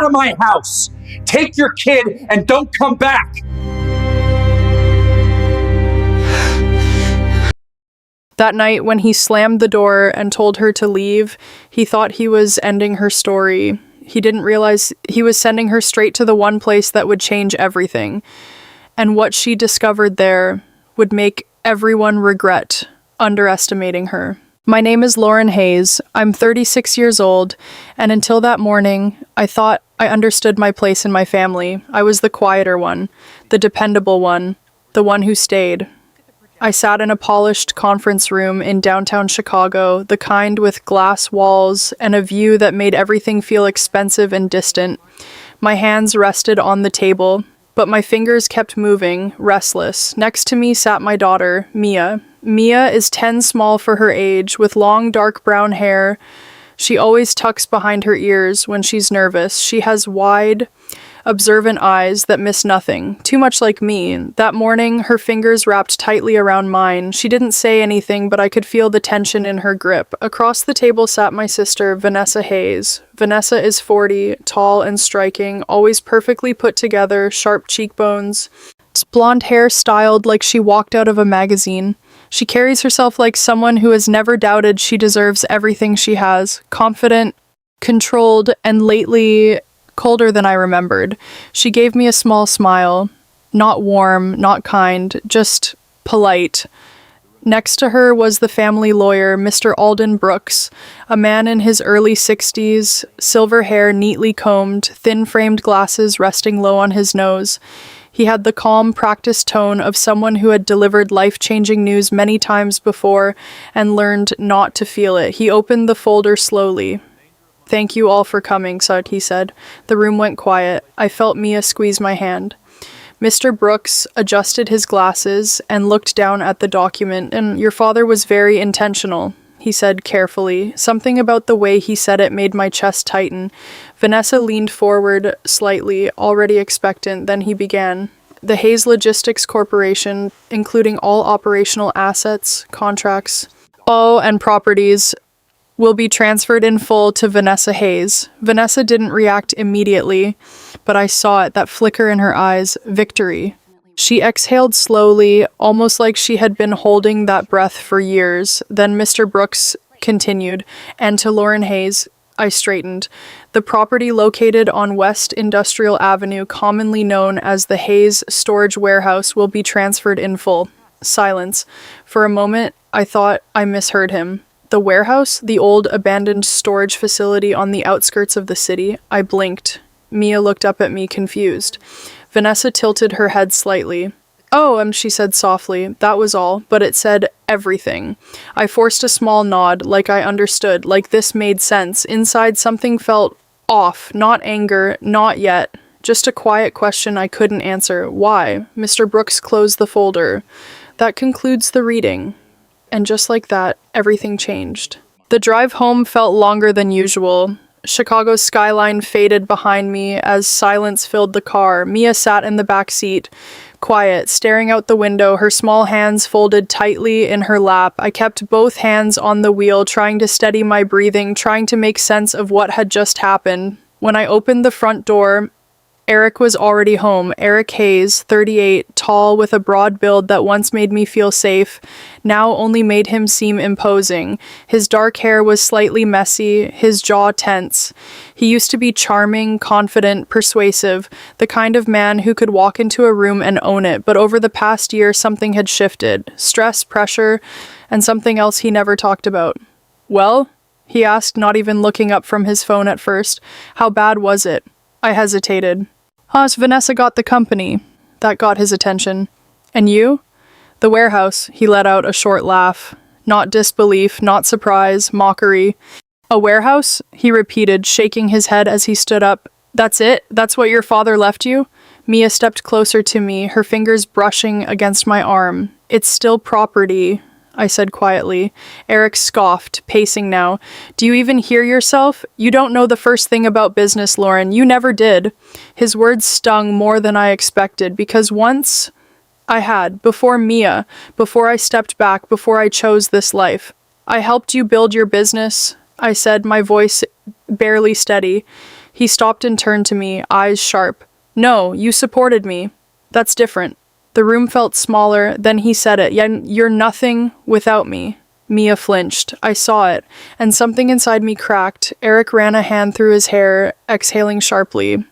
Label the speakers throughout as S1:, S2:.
S1: out of my house. Take your kid and don't come back.
S2: That night, when he slammed the door and told her to leave, he thought he was ending her story. He didn't realize he was sending her straight to the one place that would change everything. And what she discovered there would make everyone regret underestimating her. My name is Lauren Hayes. I'm 36 years old, and until that morning, I thought I understood my place in my family. I was the quieter one, the dependable one, the one who stayed. I sat in a polished conference room in downtown Chicago, the kind with glass walls and a view that made everything feel expensive and distant. My hands rested on the table, but my fingers kept moving, restless. Next to me sat my daughter, Mia. Mia is 10 small for her age, with long dark brown hair. She always tucks behind her ears when she's nervous. She has wide, observant eyes that miss nothing, too much like me. That morning, her fingers wrapped tightly around mine. She didn't say anything, but I could feel the tension in her grip. Across the table sat my sister, Vanessa Hayes. Vanessa is 40, tall and striking, always perfectly put together, sharp cheekbones, blonde hair styled like she walked out of a magazine. She carries herself like someone who has never doubted she deserves everything she has, confident, controlled, and lately colder than I remembered. She gave me a small smile, not warm, not kind, just polite. Next to her was the family lawyer, Mr. Alden Brooks, a man in his early 60s, silver hair neatly combed, thin-framed glasses resting low on his nose. He had the calm, practiced tone of someone who had delivered life-changing news many times before and learned not to feel it. He opened the folder slowly. "Thank you all for coming," he said. The room went quiet. I felt Mia squeeze my hand. Mr. Brooks adjusted his glasses and looked down at the document. "And your father was very intentional," he said carefully. Something about the way he said it made my chest tighten. Vanessa leaned forward slightly, already expectant. Then he began. "The Hayes Logistics Corporation, including all operational assets, contracts, and properties, will be transferred in full to Vanessa Hayes." Vanessa didn't react immediately, but I saw it, that flicker in her eyes. Victory. She exhaled slowly, almost like she had been holding that breath for years. Then Mr. Brooks continued, "And to Lauren Hayes," I straightened. "The property located on West Industrial Avenue, commonly known as the Hayes Storage Warehouse, will be transferred in full." Silence. For a moment, I thought I misheard him. The warehouse, the old abandoned storage facility on the outskirts of the city. I blinked. Mia looked up at me, confused. Vanessa tilted her head slightly. "Oh," she said softly. That was all, but it said everything. I forced a small nod, like I understood, like this made sense. Inside, something felt off, not anger, not yet. Just a quiet question I couldn't answer. "Why?" Mr. Brooks closed the folder. "That concludes the reading." And just like that, everything changed. The drive home felt longer than usual. Chicago's skyline faded behind me as silence filled the car. Mia sat in the back seat, quiet, staring out the window, her small hands folded tightly in her lap. I kept both hands on the wheel, trying to steady my breathing, trying to make sense of what had just happened. When I opened the front door, Eric was already home. Eric Hayes, 38, tall, with a broad build that once made me feel safe, now only made him seem imposing. His dark hair was slightly messy, his jaw tense. He used to be charming, confident, persuasive, the kind of man who could walk into a room and own it, but over the past year something had shifted. Stress, pressure, and something else he never talked about. "Well?" he asked, not even looking up from his phone at first. "How bad was it?" I hesitated. Vanessa got the company." That got his attention. "And you?" "The warehouse." He let out a short laugh. Not disbelief, not surprise, mockery. "A warehouse?" he repeated, shaking his head as he stood up. "That's it? That's what your father left you?" Mia stepped closer to me, her fingers brushing against my arm. "It's still property," I said quietly. Eric scoffed, pacing now. "Do you even hear yourself? You don't know the first thing about business, Lauren. You never did." His words stung more than I expected, because once I had, before Mia, before I stepped back, before I chose this life. "I helped you build your business," I said, my voice barely steady. He stopped and turned to me, eyes sharp. No, you supported me. That's different. The room felt smaller, then he said it. You're nothing without me. Mia flinched. I saw it, and something inside me cracked. Eric ran a hand through his hair, exhaling sharply.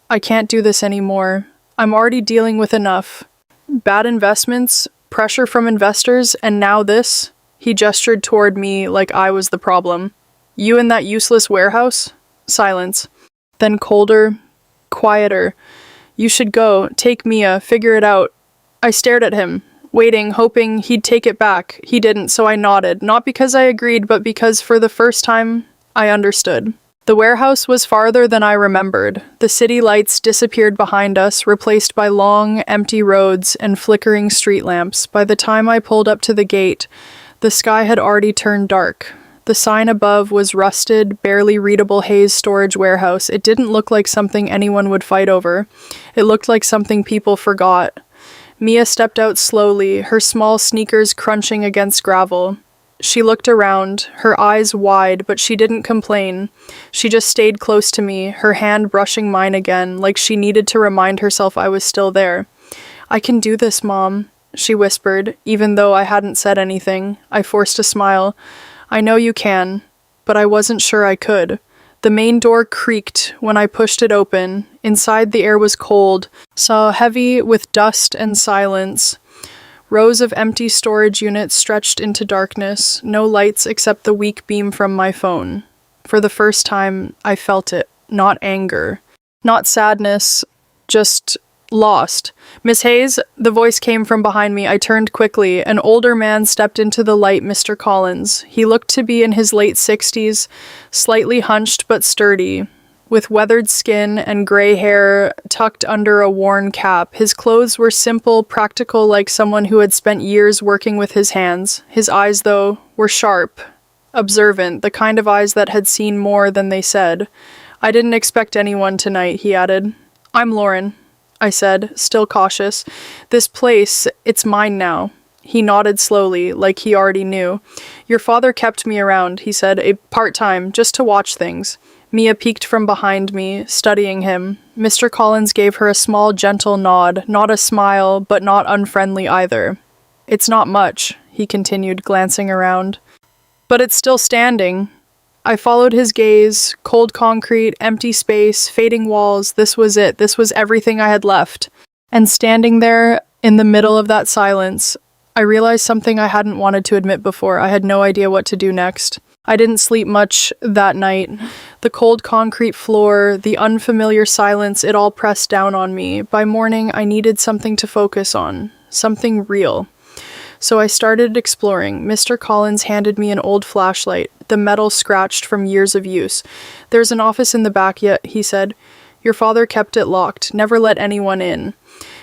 S2: I can't do this anymore. I'm already dealing with enough. Bad investments, pressure from investors, and now this? He gestured toward me like I was the problem. You in that useless warehouse? Silence. Then colder, quieter. You should go, take Mia, figure it out. I stared at him, waiting, hoping he'd take it back. He didn't, so I nodded, not because I agreed, but because for the first time, I understood. The warehouse was farther than I remembered. The city lights disappeared behind us, replaced by long, empty roads and flickering street lamps. By the time I pulled up to the gate, the sky had already turned dark. The sign above was rusted, barely readable Hayes storage warehouse. It didn't look like something anyone would fight over. It looked like something people forgot. Mia stepped out slowly, her small sneakers crunching against gravel. She looked around, her eyes wide, but she didn't complain. She just stayed close to me, her hand brushing mine again, like she needed to remind herself I was still there. I can do this, Mom, she whispered, even though I hadn't said anything. I forced a smile. I know you can, but I wasn't sure I could. The main door creaked when I pushed it open. Inside the air was cold, so heavy with dust and silence. Rows of empty storage units stretched into darkness, no lights except the weak beam from my phone. For the first time, I felt it. Not anger. Not sadness. Just lost. Miss Hayes, the voice came from behind me. I turned quickly. An older man stepped into the light, Mr. Collins. He looked to be in his late 60s, slightly hunched but sturdy, with weathered skin and gray hair tucked under a worn cap. His clothes were simple, practical, like someone who had spent years working with his hands. His eyes, though, were sharp, observant, the kind of eyes that had seen more than they said. I didn't expect anyone tonight, he added. I'm Lauren, I said, still cautious. This place, it's mine now. He nodded slowly, like he already knew. Your father kept me around, he said, a part-time, just to watch things. Mia peeked from behind me, studying him. Mr. Collins gave her a small, gentle nod, not a smile, but not unfriendly either. It's not much, he continued, glancing around. But it's still standing. I followed his gaze. Cold concrete, empty space, fading walls. This was it. This was everything I had left. And standing there, in the middle of that silence, I realized something I hadn't wanted to admit before. I had no idea what to do next. I didn't sleep much that night. The cold concrete floor, the unfamiliar silence, it all pressed down on me. By morning, I needed something to focus on. Something real. So I started exploring. Mr. Collins handed me an old flashlight, the metal scratched from years of use. There's an office in the back yet, he said. Your father kept it locked, never let anyone in.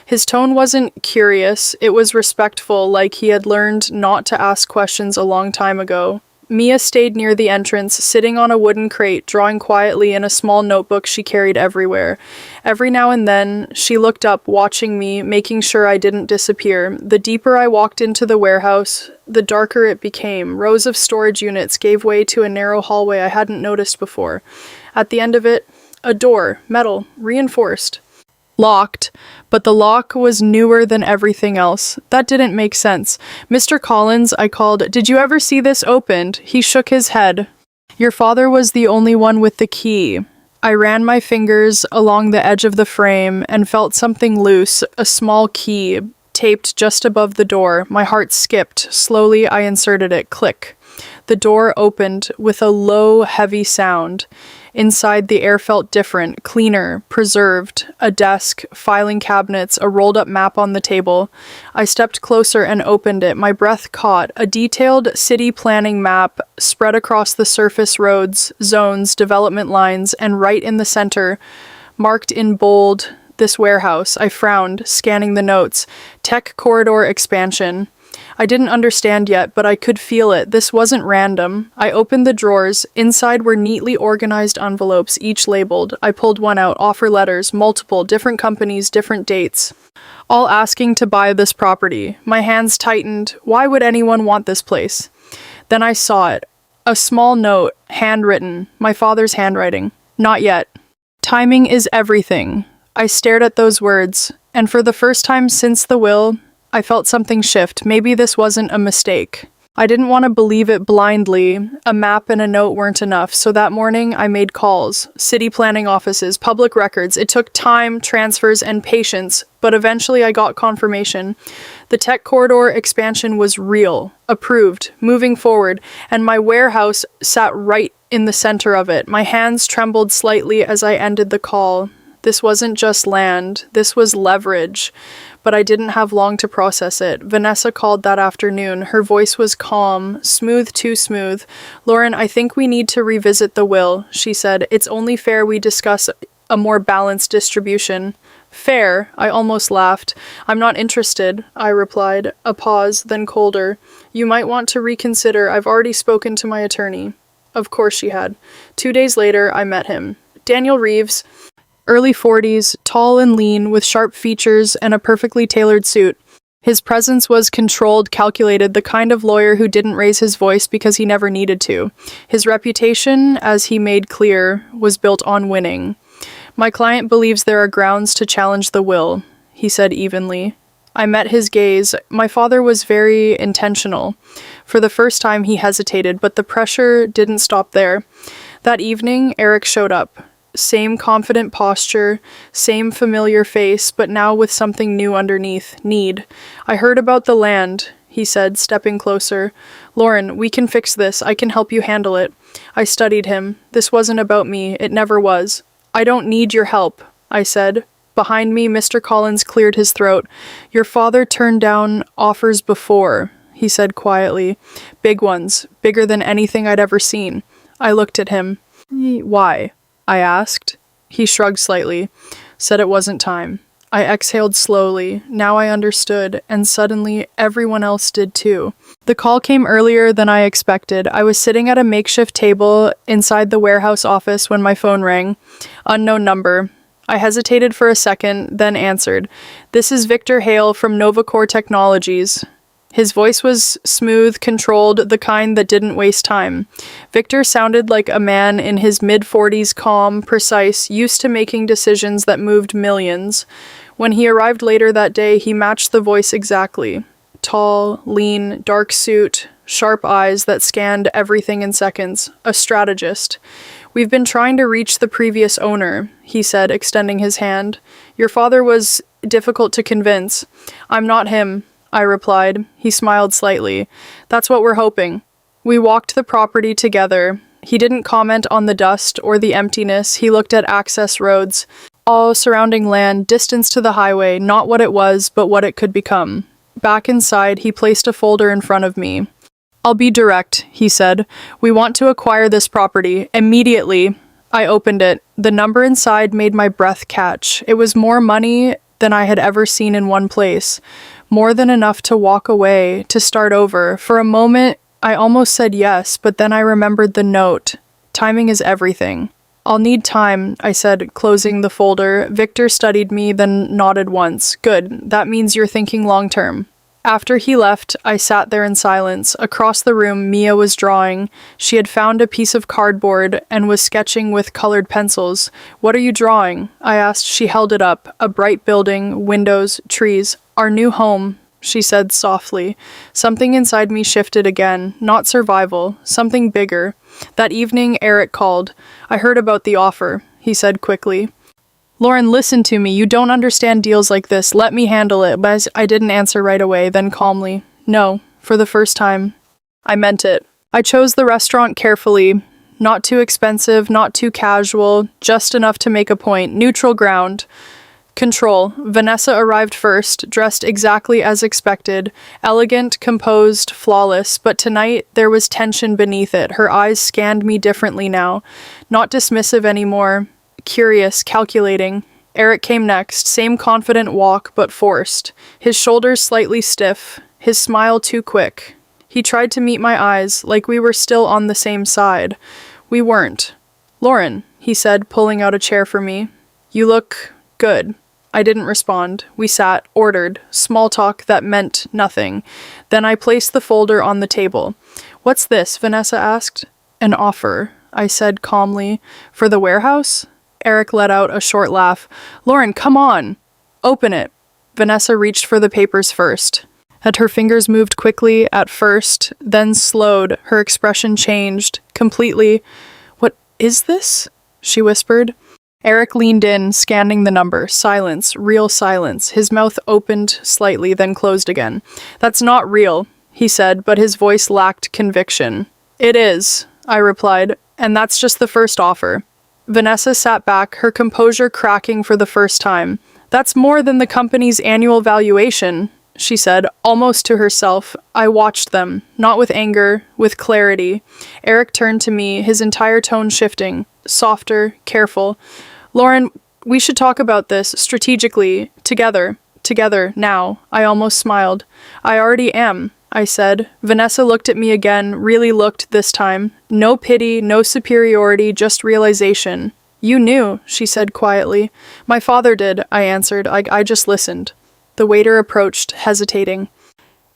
S2: His tone wasn't curious, it was respectful, like he had learned not to ask questions a long time ago. Mia stayed near the entrance, sitting on a wooden crate, drawing quietly in a small notebook she carried everywhere. Every now and then, she looked up, watching me, making sure I didn't disappear. The deeper I walked into the warehouse, the darker it became. Rows of storage units gave way to a narrow hallway I hadn't noticed before. At the end of it, a door, metal, reinforced. Locked, but the lock was newer than everything else. That didn't make sense. Mr. Collins, I called, did you ever see this opened? He shook his head. Your father was the only one with the key. I ran my fingers along the edge of the frame and felt something loose, a small key, taped just above the door. My heart skipped. Slowly, I inserted it. Click. The door opened with a low, heavy sound. Inside, the air felt different, cleaner, preserved. A desk, filing cabinets, a rolled-up map on the table. I stepped closer and opened it. My breath caught. A detailed city planning map spread across the surface roads, zones, development lines, and right in the center, marked in bold, this warehouse. I frowned, scanning the notes. Tech corridor expansion. I didn't understand yet, but I could feel it. This wasn't random. I opened the drawers. Inside were neatly organized envelopes, each labeled. I pulled one out. Offer letters, multiple, different companies, different dates. All asking to buy this property. My hands tightened. Why would anyone want this place? Then I saw it. A small note, handwritten. My father's handwriting. Not yet. Timing is everything. I stared at those words, and for the first time since the will, I felt something shift. Maybe this wasn't a mistake. I didn't want to believe it blindly. A map and a note weren't enough, so that morning I made calls. City planning offices, public records. It took time, transfers, and patience, but eventually I got confirmation. The tech corridor expansion was real, approved, moving forward, and my warehouse sat right in the center of it. My hands trembled slightly as I ended the call. This wasn't just land, this was leverage. But I didn't have long to process it. Vanessa called that afternoon. Her voice was calm, smooth, too smooth. "Lauren, I think we need to revisit the will," she said. "It's only fair we discuss a more balanced distribution." "Fair?" I almost laughed. "I'm not interested," I replied. A pause, then colder. "You might want to reconsider. I've already spoken to my attorney." Of course she had. 2 days later, I met him. Daniel Reeves, early 40s, tall and lean, with sharp features and a perfectly tailored suit. His presence was controlled, calculated, the kind of lawyer who didn't raise his voice because he never needed to. His reputation, as he made clear, was built on winning. "My client believes there are grounds to challenge the will," he said evenly. I met his gaze. My father was very intentional. For the first time, he hesitated, but the pressure didn't stop there. That evening, Eric showed up. Same confident posture, same familiar face, but now with something new underneath. Need. "I heard about the land," he said, stepping closer. "Lauren, we can fix this. I can help you handle it." I studied him. This wasn't about me. It never was. "I don't need your help," I said. Behind me, Mr. Collins cleared his throat. "Your father turned down offers before," he said quietly. "Big ones. Bigger than anything I'd ever seen." I looked at him. "Why?" I asked. He shrugged slightly, said it wasn't time. I exhaled slowly. Now I understood, and suddenly everyone else did too. The call came earlier than I expected. I was sitting at a makeshift table inside the warehouse office when my phone rang. Unknown number. I hesitated for a second, then answered. "This is Victor Hale from Novacore Technologies." His voice was smooth, controlled, the kind that didn't waste time. Victor sounded like a man in his mid-40s, calm, precise, used to making decisions that moved millions. When he arrived later that day, he matched the voice exactly. Tall, lean, dark suit, sharp eyes that scanned everything in seconds. A strategist. "We've been trying to reach the previous owner," he said, extending his hand. "Your father was difficult to convince." "I'm not him," I replied. He smiled slightly. "That's what we're hoping." We walked the property together. He didn't comment on the dust or the emptiness. He looked at access roads, all surrounding land, distance to the highway, not what it was, but what it could become. Back inside, he placed a folder in front of me. "I'll be direct," he said. "We want to acquire this property immediately." I opened it. The number inside made my breath catch. It was more money than I had ever seen in one place. More than enough to walk away, to start over. For a moment, I almost said yes, but then I remembered the note. Timing is everything. "I'll need time," I said, closing the folder. Victor studied me, then nodded once. "Good. That means you're thinking long term." After he left, I sat there in silence. Across the room, Mia was drawing. She had found a piece of cardboard and was sketching with colored pencils. "What are you drawing?" I asked. She held it up. A bright building, windows, trees. "Our new home," she said softly. Something inside me shifted again. Not survival. Something bigger. That evening, Eric called. "I heard about the offer," he said quickly. "Lauren, listen to me. You don't understand deals like this. Let me handle it." But I didn't answer right away, then calmly. "No," for the first time. I meant it. I chose the restaurant carefully. Not too expensive, not too casual, just enough to make a point. Neutral ground. Control. Vanessa arrived first, dressed exactly as expected. Elegant, composed, flawless. But tonight, there was tension beneath it. Her eyes scanned me differently now. Not dismissive anymore. Curious, calculating. Eric came next, same confident walk, but forced. His shoulders slightly stiff, his smile too quick. He tried to meet my eyes, like we were still on the same side. We weren't. "Lauren," he said, pulling out a chair for me. "You look good." I didn't respond. We sat, ordered, small talk that meant nothing. Then I placed the folder on the table. "What's this?" Vanessa asked. "An offer," I said calmly. "For the warehouse?" Eric let out a short laugh. Lauren, come on! Open it. Vanessa reached for the papers first. And her fingers moved quickly at first, then slowed. Her expression changed completely. What is this? She whispered. Eric leaned in, scanning the number. Silence, real silence. His mouth opened slightly, then closed again. That's not real, he said, but his voice lacked conviction. It is, I replied, and that's just the first offer. Vanessa sat back, her composure cracking for the first time. That's more than the company's annual valuation, she said, almost to herself. I watched them, not with anger, with clarity. Eric turned to me, his entire tone shifting, softer, careful. Lauren, we should talk about this strategically, together, now. I almost smiled. I already am, I said. Vanessa looked at me again, really looked this time. No pity, no superiority, just realization. You knew, she said quietly. My father did, I answered. I just listened. The waiter approached, hesitating.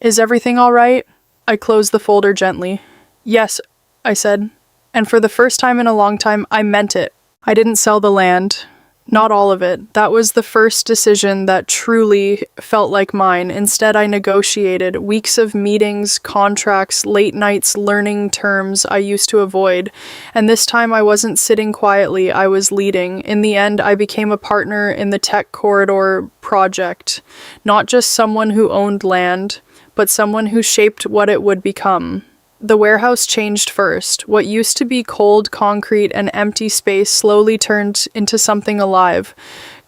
S2: Is everything all right? I closed the folder gently. Yes, I said. And for the first time in a long time, I meant it. I didn't sell the land. Not all of it. That was the first decision that truly felt like mine. Instead, I negotiated weeks of meetings, contracts, late nights, learning terms I used to avoid. And this time I wasn't sitting quietly, I was leading. In the end, I became a partner in the tech corridor project. Not just someone who owned land, but someone who shaped what it would become. The warehouse changed first. What used to be cold concrete and empty space slowly turned into something alive.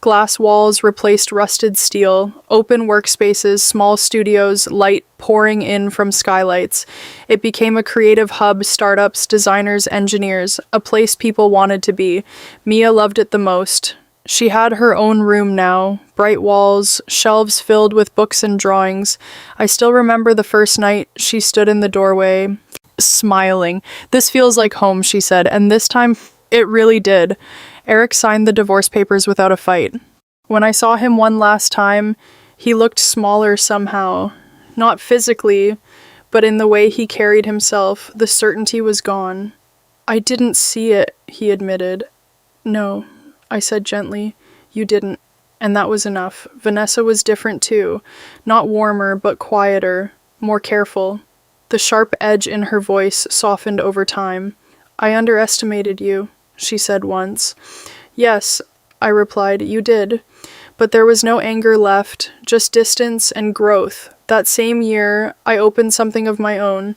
S2: Glass walls replaced rusted steel, open workspaces, small studios, light pouring in from skylights. It became a creative hub, startups, designers, engineers, a place people wanted to be. Mia loved it the most. She had her own room now, bright walls, shelves filled with books and drawings. I still remember the first night she stood in the doorway, smiling. This feels like home, she said, and this time it really did. Eric signed the divorce papers without a fight. When I saw him one last time, he looked smaller somehow. Not physically, but in the way he carried himself. The certainty was gone. I didn't see it, he admitted. No, I said gently. You didn't. And that was enough. Vanessa was different too. Not warmer, but quieter, more careful. The sharp edge in her voice softened over time. I underestimated you, she said once. Yes, I replied, you did. But there was no anger left, just distance and growth. That same year, I opened something of my own.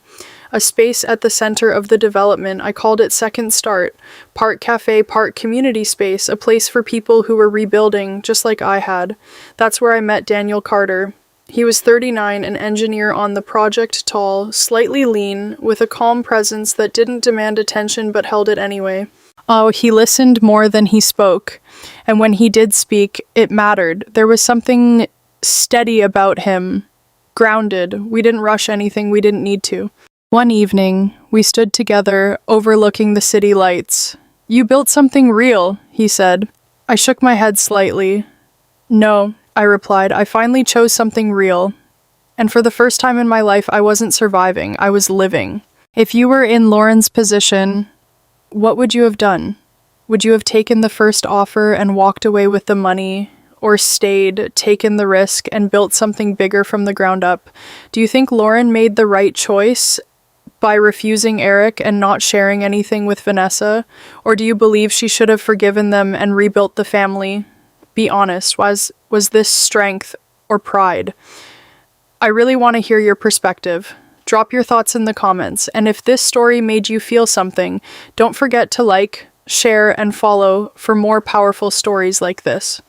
S2: A space at the center of the development. I called it Second Start. Part cafe, part community space, a place for people who were rebuilding, just like I had. That's where I met Daniel Carter. He was 39, an engineer on the project, tall, slightly lean, with a calm presence that didn't demand attention but held it anyway. Oh, he listened more than he spoke. And when he did speak, it mattered. There was something steady about him. Grounded. We didn't rush anything we didn't need to. One evening, we stood together, overlooking the city lights. You built something real, he said. I shook my head slightly. No, I replied. I finally chose something real. And for the first time in my life, I wasn't surviving. I was living. If you were in Lauren's position, what would you have done? Would you have taken the first offer and walked away with the money? Or stayed, taken the risk, and built something bigger from the ground up? Do you think Lauren made the right choice by refusing Eric and not sharing anything with Vanessa? Or do you believe she should have forgiven them and rebuilt the family? Be honest, was this strength or pride? I really want to hear your perspective. Drop your thoughts in the comments, and if this story made you feel something, don't forget to like, share, and follow for more powerful stories like this.